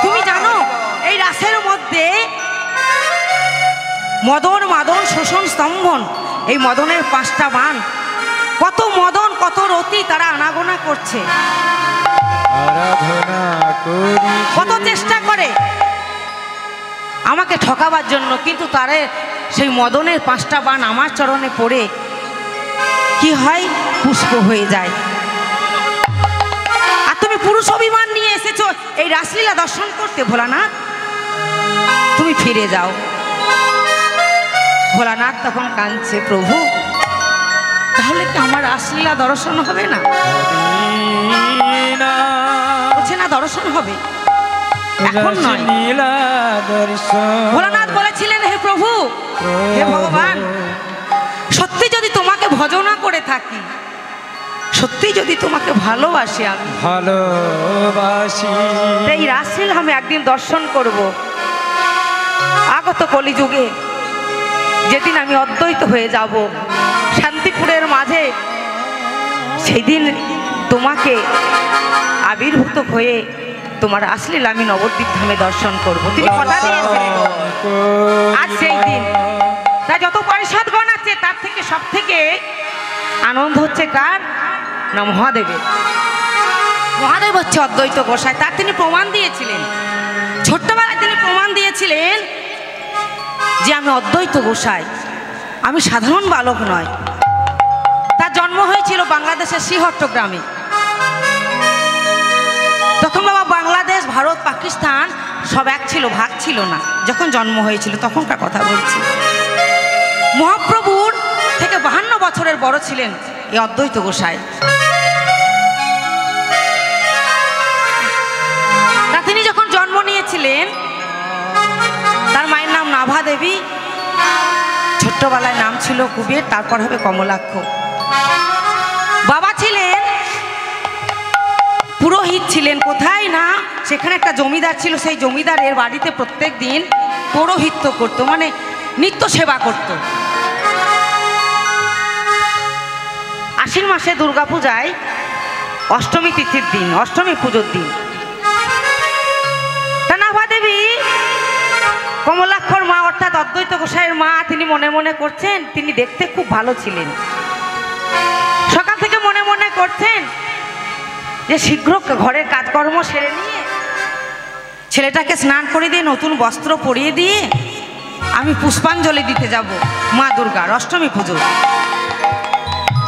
তুমি জানো এই রাসের মধ্যে মদন মাদন শোষণ স্তম্ভন, এই মদনের 5টা বাণ, কত মদন কত রতি তারা আনাগোনা করছে, কত চেষ্টা করে আমাকে ঠকাবার জন্য, কিন্তু তারে সেই মদনের 5টা বাণ আমার চরণে পড়ে কি হয়, পুষ্প হয়ে যায়। আর তুমি পুরুষ অভিমান নিয়ে এসেছো এই রাসলীলা দর্শন করতে। ভোলানাথ তুমি ফিরে যাও। ভোলানাথ তখন কাঁদছে, প্রভু তাহলে কি আমার রাসলীলা দর্শন হবে না? বলছে না, দর্শন হবে, এখন নয়। ভোলানাথ বলেছিলেন, হে প্রভু, হে ভগবান, সত্যি যদি তোমাকে ভজনা করে থাকি, সত্যি যদি তোমাকে ভালোবাসি, আমি ভালোবাসি, এই রাসলীলা আমি একদিন দর্শন করব। আগত কলিযুগে যেদিন আমি অদ্বৈত হয়ে যাব শান্তিপুরের মাঝে, সেই দিন তোমাকে আবির্ভূত হয়ে তোমার রাসলীলা আমি নবদ্বীপ ধামে দর্শন করব। তিনি কথা দিয়েছিলেন, আজ সেই দিন। তাই যত পরিষদগণ আছে তার থেকে সব থেকে আনন্দ হচ্ছে কার না, মহাদেবের। মহাদেব হচ্ছে অদ্বৈত গোসাই, তার তিনি প্রমাণ দিয়েছিলেন, ছোট্টবেলায় তিনি প্রমাণ দিয়েছিলেন যে আমি অদ্বৈত গোসাই, আমি সাধারণ বালক নয়। তার জন্ম হয়েছিল বাংলাদেশের শ্রীহট্ট গ্রামে। তখন বাবা বাংলাদেশ ভারত পাকিস্তান সব এক ছিল, ভাগ ছিল না। যখন জন্ম হয়েছিল তখনকার কথা বলছি। মহাপ্রভুর থেকে 52 বছরের বড় ছিলেন এই অদ্বৈত গোসাই। তা তিনি যখন জন্ম নিয়েছিলেন, তার মায়ের নাম নাভা দেবী, ছোট্টবেলায় নাম ছিল কুবের, তারপর হবে কমলাক্ষ। বাবা ছিলেন পুরোহিত, ছিলেন কোথায় না, সেখানে একটা জমিদার ছিল, সেই জমিদারের বাড়িতে প্রত্যেক দিন পৌরোহিত্য করতো, মানে নিত্য সেবা করত। আশ্বিন মাসে দুর্গাপূজায় অষ্টমী তিথির দিন, অষ্টমী পুজোর দিন, নাভা দেবী কমলাক্ষর মা অর্থাৎ অদ্বৈত গোসাইয়ের মা, তিনি মনে মনে করছেন, তিনি দেখতে খুব ভালো ছিলেন। সকাল থেকে মনে মনে করছেন যে শীঘ্র ঘরের কাজকর্ম সেরে নিয়ে ছেলেটাকে স্নান করে দিয়ে নতুন বস্ত্র পরিয়ে দিয়ে আমি পুষ্পাঞ্জলি দিতে যাব মা দুর্গার অষ্টমী পুজো।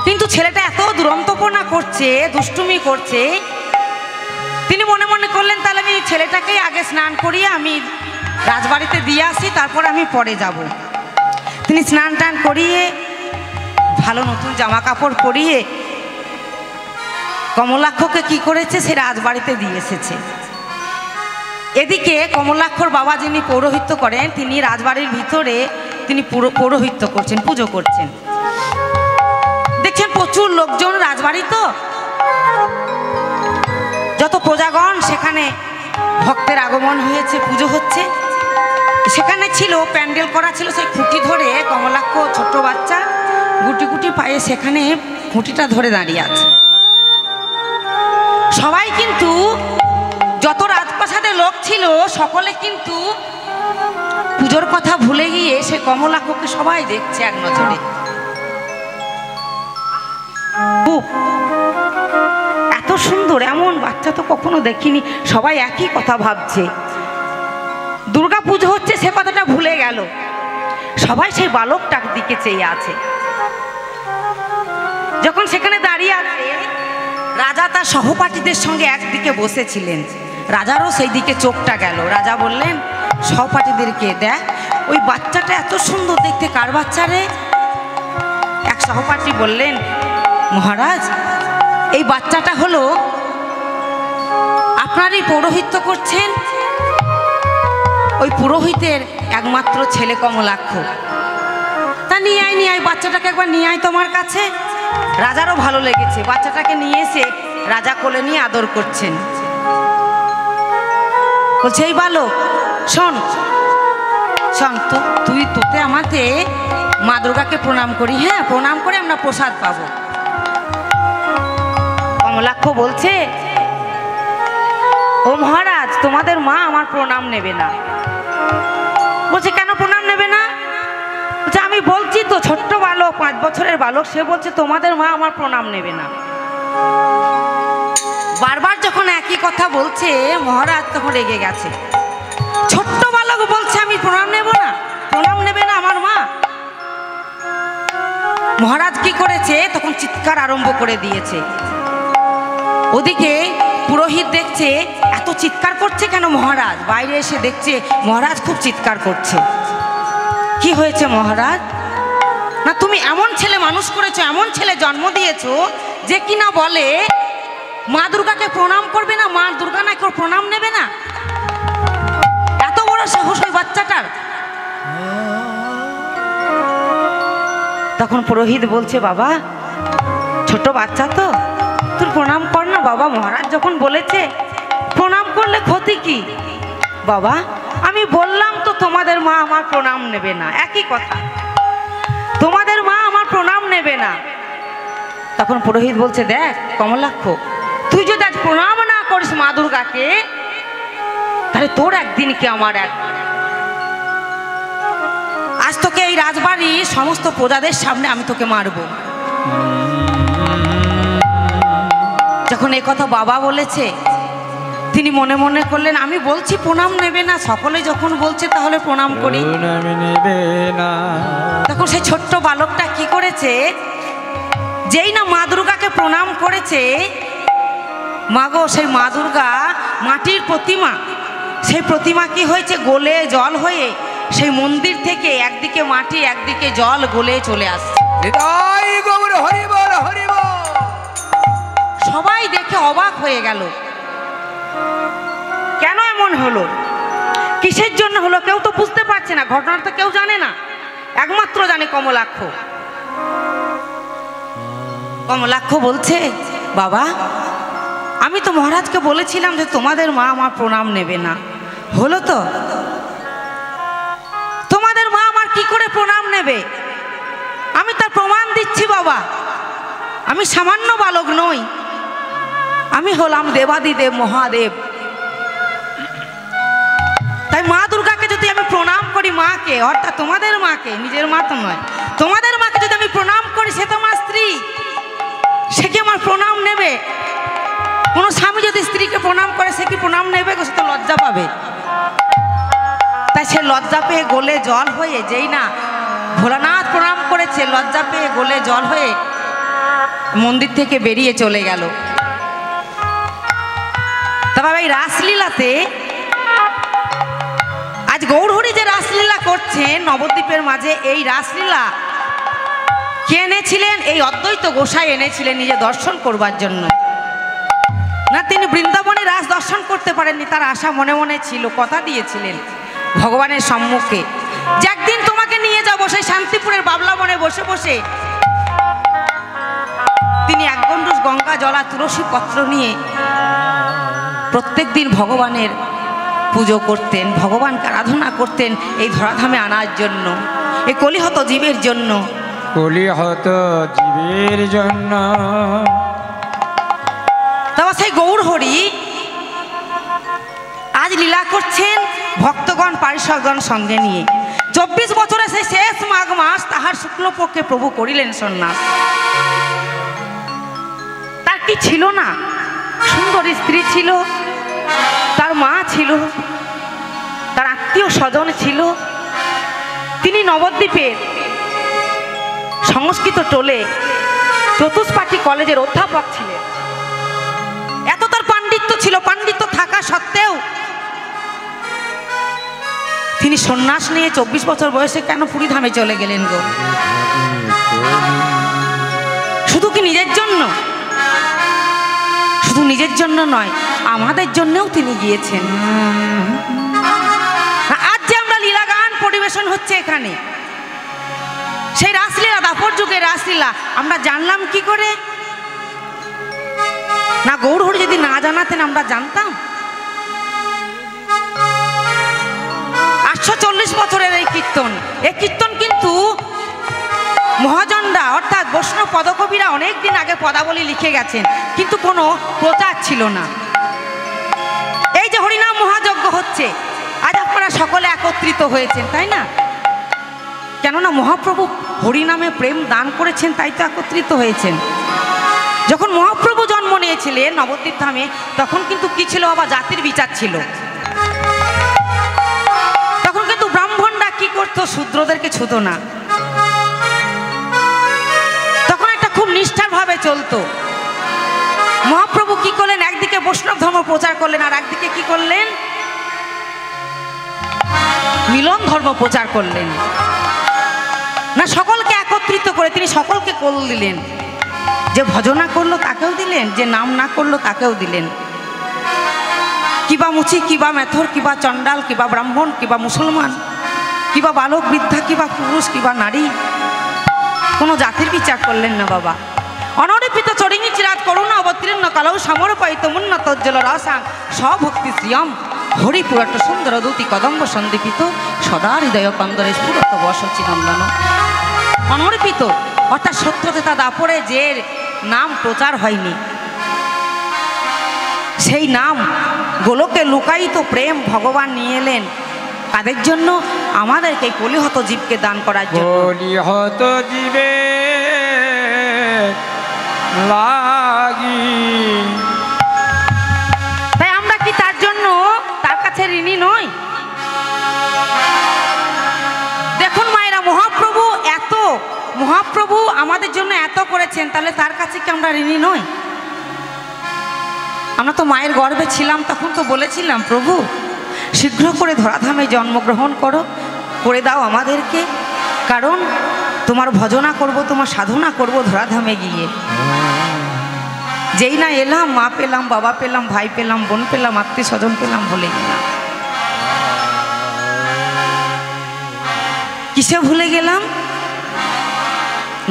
কিন্তু ছেলেটা এত দুরন্তপনা করছে, দুষ্টুমি করছে, তিনি মনে মনে করলেন তাহলে আমি ছেলেটাকেই আগে স্নান করিয়ে আমি রাজবাড়িতে দিয়ে আসি, তারপর আমি পরে যাব। তিনি স্নান টান করিয়ে ভালো নতুন জামা কাপড় পরিয়ে কমলাক্ষকে কি করেছে, সে রাজবাড়িতে দিয়ে এসেছে। এদিকে কমলাক্ষর বাবা যিনি পৌরোহিত্য করেন, তিনি রাজবাড়ির ভিতরে তিনি পৌরোহিত্য করছেন, পুজো করছেন। দেখছেন প্রচুর লোকজন রাজবাড়ি, তো যত প্রজাগণ সেখানে ভক্তের আগমন হয়েছে, পুজো হচ্ছে। সেখানে ছিল প্যান্ডেল করা ছিল, সেই খুঁটি ধরে কমলাক্ষ ছোট্ট বাচ্চা গুটি গুটি পায়ে সেখানে খুঁটিটা ধরে দাঁড়িয়ে আছে। সবাই কিন্তু যত রাজপ্রাসাদে লোক ছিল সকলে কিন্তু পুজোর কথা ভুলে গিয়ে সে কমলাক্ষকে সবাই দেখছে এক নজরে। এত সুন্দর এমন বাচ্চা তো কখনো দেখিনি, সবাই একই কথা ভাবছে। দুর্গা পুজো হচ্ছে সে কথাটা ভুলে গেল, সবাই সেই বালকটার দিকে চেয়ে আছে। যখন সেখানে দাঁড়িয়ে আছে, রাজা তার সহপাঠীদের সঙ্গে একদিকে বসেছিলেন। রাজারও সেই দিকে চোখটা গেল। রাজা বললেন সহপাঠীদেরকে, দেখ ওই বাচ্চাটা এত সুন্দর দেখতে, কার বাচ্চা রে? এক সহপাঠী বললেন, মহারাজ এই বাচ্চাটা হলো আপনারই পৌরোহিত্য করছেন ওই পুরোহিতের একমাত্র ছেলে কমলাক্ষ। তা নিয়ে আয় বাচ্চাটাকে একবার নিয়ে আয় তোমার কাছে। রাজারও ভালো লেগেছে, বাচ্চাটাকে নিয়ে এসে রাজা কোলে নিয়ে আদর করছেন। বলছে, এই বালক শোন শোন, তোতে আমাকে মা দুর্গাকে প্রণাম করি, হ্যাঁ প্রণাম করে আমরা প্রসাদ পাবো। কমলাক্ষ বলছে, ও মহারাজ তোমাদের মা আমার প্রণাম নেবে না। বলছে, কেন প্রণাম নেবে না? বলছে, আমি বলছি তো, ছোট্ট বালক, 5 বছরের বালক, সে বলছে তোমাদের মা আমার প্রণাম নেবে না। বারবার যখন একই কথা বলছে, মহারাজ তখন রেগে গেছে। ছোট্ট বালক বলছে আমি প্রণাম নেব না, প্রণাম নেবে না আমার মা। মহারাজ কি করেছে, তখন চিৎকার আরম্ভ করে দিয়েছে। ওদিকে পুরোহিত দেখছে এত চিৎকার করছে কেন মহারাজ, বাইরে এসে দেখছে মহারাজ খুব চিৎকার করছে। কি হয়েছে মহারাজ? না তুমি এমন ছেলে মানুষ করেছো, এমন ছেলে জন্ম দিয়েছো যে কিনা বলে মা দুর্গাকে প্রণাম করবে না, মা দুর্গা নাকি ওর প্রণাম নেবে না। এত বড় সাহস ওই বাচ্চাটার। তখন পুরোহিত বলছে, বাবা ছোট বাচ্চা তো, তুই প্রণাম কর না বাবা, মহারাজ যখন বলেছে প্রণাম করলে ক্ষতি কি? বাবা আমি বললাম তো তোমাদের মা আমার প্রণাম নেবে না, একই কথা, তোমাদের মা আমার প্রণাম নেবে না। তখন পুরোহিত বলছে, দেখ কমলাক্ষ, তুই যদি আজ প্রণাম না করিস মা দুর্গাকে, তাহলে তোর একদিন কি আমার এক। আজ তোকে এই রাজবাড়ির সমস্ত প্রজাদের সামনে আমি তোকে মারব। যখন এই কথা বাবা বলেছে, তিনি মনে মনে করলেন আমি বলছি প্রণাম নেবে না, সকলে যখন বলছে তাহলে প্রণাম করি। তখন সেই ছোট্ট বালকটা কি করেছে, যেই না মা দুর্গাকে প্রণাম করেছে, মাগো সেই মা দুর্গা মাটির প্রতিমা, সেই প্রতিমা কি হয়েছে, গলে জল হয়ে সেই মন্দির থেকে একদিকে মাটি একদিকে জল গলে চলে আসছে। সবাই দেখে অবাক হয়ে গেল, কেন এমন হলো, কিসের জন্য হলো, কেউ তো বুঝতে পারছে না, ঘটনাটা কেউ জানে না, একমাত্র জানে কমলাক্ষ। কমলাক্ষ বলছে, বাবা আমি তো মহারাজকে বলেছিলাম যে তোমাদের মা আমার প্রণাম নেবে না, হলো তো, তোমাদের মা আমার কি করে প্রণাম নেবে, আমি তার প্রমাণ দিচ্ছি বাবা, আমি সামান্য বালক নই, আমি হলাম দেবাদিদেব মহাদেব। তাই মা দুর্গাকে যদি আমি প্রণাম করি, মাকে অর্থাৎ তোমাদের মাকে, নিজের মা তো নয়, তোমাদের মাকে যদি আমি প্রণাম করি, সে তো আমার স্ত্রী, সে কি আমার প্রণাম নেবে? কোনো স্বামী যদি স্ত্রীকে প্রণাম করে সে কি প্রণাম নেবে? সে তো লজ্জা পাবে। তাই সে লজ্জা পেয়ে গলে জল হয়ে, যেই না ভোলানাথ প্রণাম করেছে, লজ্জা পেয়ে গলে জল হয়ে মন্দির থেকে বেরিয়ে চলে গেল। তবে এই রাসলীলাতে আজ গৌরহরি যে রাসলীলা করছেন নবদ্বীপের মাঝে, এই রাসলীলা কে এনেছিলেন? এই অদ্বৈত গোসাই এনেছিলেন নিজে দর্শন করবার জন্য। না তিনি বৃন্দাবনে রাস দর্শন করতে পারেননি, তার আশা মনে মনে ছিল, কথা দিয়েছিলেন ভগবানের সম্মুখে যে একদিন তোমাকে নিয়ে যাবো সেই শান্তিপুরের বাবলা বনে বসে বসে। তিনি এক গণ্ডূষ গঙ্গা জলা তুলসী পত্র নিয়ে প্রত্যেক দিন ভগবানের পুজো করতেন, ভগবানকে আরাধনা করতেন এই ধরাধামে আনার জন্য, এই কলিহত জীবের জন্য, কলিহত জীবের জন্য। তবে সেই গৌরহরি আজ লীলা করছেন ভক্তগণ পারিষদগণ সঙ্গে নিয়ে। 24 বছরে সেই শেষ মাঘ মাস তাহার শুক্লপক্ষে প্রভু করিলেন সন্ন্যাস। তার কি ছিল না? সুন্দর স্ত্রী ছিল, তার মা ছিল, তার আত্মীয় স্বজন ছিল, তিনি নবদ্বীপের সংস্কৃত টোলে চতুষ্পাঠী কলেজের অধ্যাপক ছিলেন। এত তার পাণ্ডিত্য ছিল, পাণ্ডিত্য থাকা সত্ত্বেও তিনি সন্ন্যাস নিয়ে 24 বছর বয়সে কেন পুরীধামে চলে গেলেন গো? শুধু কি নিজের জন্য? শুধু নিজের জন্য নয়, আমাদের জন্যও তিনি গিয়েছেন। আজ যে আমরা লীলা গান পরিবেশন হচ্ছে এখানে, সেই রাসলীলা, দাপর যুগের রাসলীলা আমরা জানলাম কি করে? না গৌরহরি যদি না জানাতেন আমরা জানতাম? 840 বছরের এই কীর্তন, এই কীর্তন কিন্তু মহাজনরা অর্থাৎ বৈষ্ণব পদকবিরা অনেক দিন আগে পদাবলী লিখে গেছেন, কিন্তু কোনো প্রচার ছিল না। এই যে হরিনাম মহাযজ্ঞ হচ্ছে, আজ আপনারা সকলে একত্রিত হয়েছেন, তাই না? কেননা মহাপ্রভু হরিনামে প্রেম দান করেছেন, তাই তো একত্রিত হয়েছেন। যখন মহাপ্রভু জন্ম নিয়েছিলেন নবদ্বীপ ধামে, তখন কিন্তু কি ছিল বাবা? জাতির বিচার ছিল। তখন কিন্তু ব্রাহ্মণরা কি করতো? শূদ্রদেরকে ছুতো না। তখন একটা খুব নিষ্ঠার ভাবে চলতো। মহাপ্রভু কি করলেন? একদিকে বৈষ্ণব ধর্ম প্রচার করলেন, আর একদিকে কি করলেন? মিলন ধর্ম প্রচার করলেন। না, সকলকে একত্রিত করে তিনি সকলকে কোল দিলেন। যে ভজনা করলো তাকেও দিলেন, যে নাম না করলো তাকেও দিলেন। কিবা মুচি, কিবা মেথর, কিবা চণ্ডাল, কিবা ব্রাহ্মণ, কিবা মুসলমান, কিবা বালক বৃদ্ধা, কিবা পুরুষ, কিবা নারী, কোনো জাতির বিচার করলেন না বাবা। অনরিপিত চরিণী চিরাত করুণা অবতীর্ণ কালৌ সমর্পয়িত মুন্নত উজ্জ্বল রসাং স্বভক্তি শ্রিয়ম হরিপুরট সুন্দর দূতি কদম্ব সন্দীপিত সদা হৃদয় কন্দরে স্ফুরত বসচি নন্দন। অনর্পিত অর্থাৎ সত্যতা দাপরে যে নাম প্রচার হয়নি, সেই নাম গোলকে লুকায়িত প্রেম ভগবান নিয়ে এলেন কাদের জন্য? আমাদেরকে কলিহত জীবকে দান করার জন্য। কলিহত জীবে লাগি। তাই আমরা কি তার জন্য তার কাছে ঋণী নই? দেখুন মায়েরা, মহাপ্রভু আমাদের জন্য এত করেছেন, তাহলে তার কাছে কি আমরা ঋণী নই? আমরা তো মায়ের গর্ভে ছিলাম, তখন তো বলেছিলাম প্রভু শীঘ্র করে ধরাধামে জন্মগ্রহণ করো, করে দাও আমাদেরকে, কারণ তোমার ভজনা করব, তোমার সাধনা করব ধরাধামে গিয়ে। যেই না এলাম, মা পেলাম, বাবা পেলাম, ভাই পেলাম, বোন পেলাম, আত্মীয় স্বজন পেলাম, ভুলে গেলাম। কিসে ভুলে গেলাম?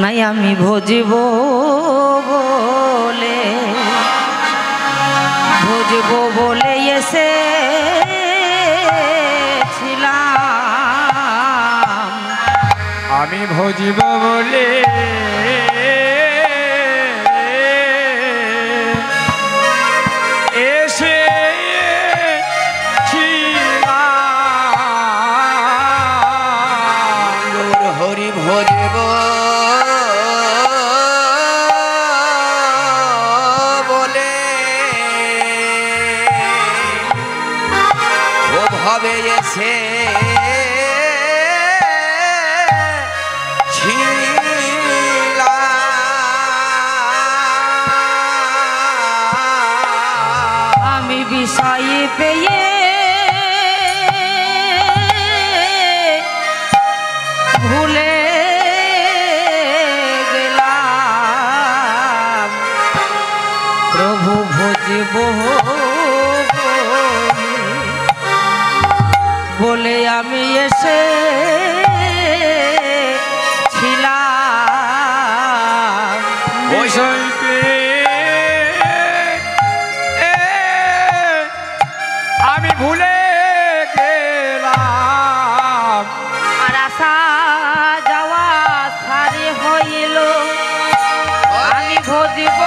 নাই আমি ভজব বলে এসেছিলাম, আমি ভজিব বলে হরি ভজব বলে ও ভাবে এসে আমি বিষয়ে পেয়ে ভুলে গেলাম, প্রভু ভজব বলে আমি এসে ছিলাম। বিষয়কে আমি ভুলে গেলাম, আর আসা যাওয়া সারি হইল, আমি ভজিব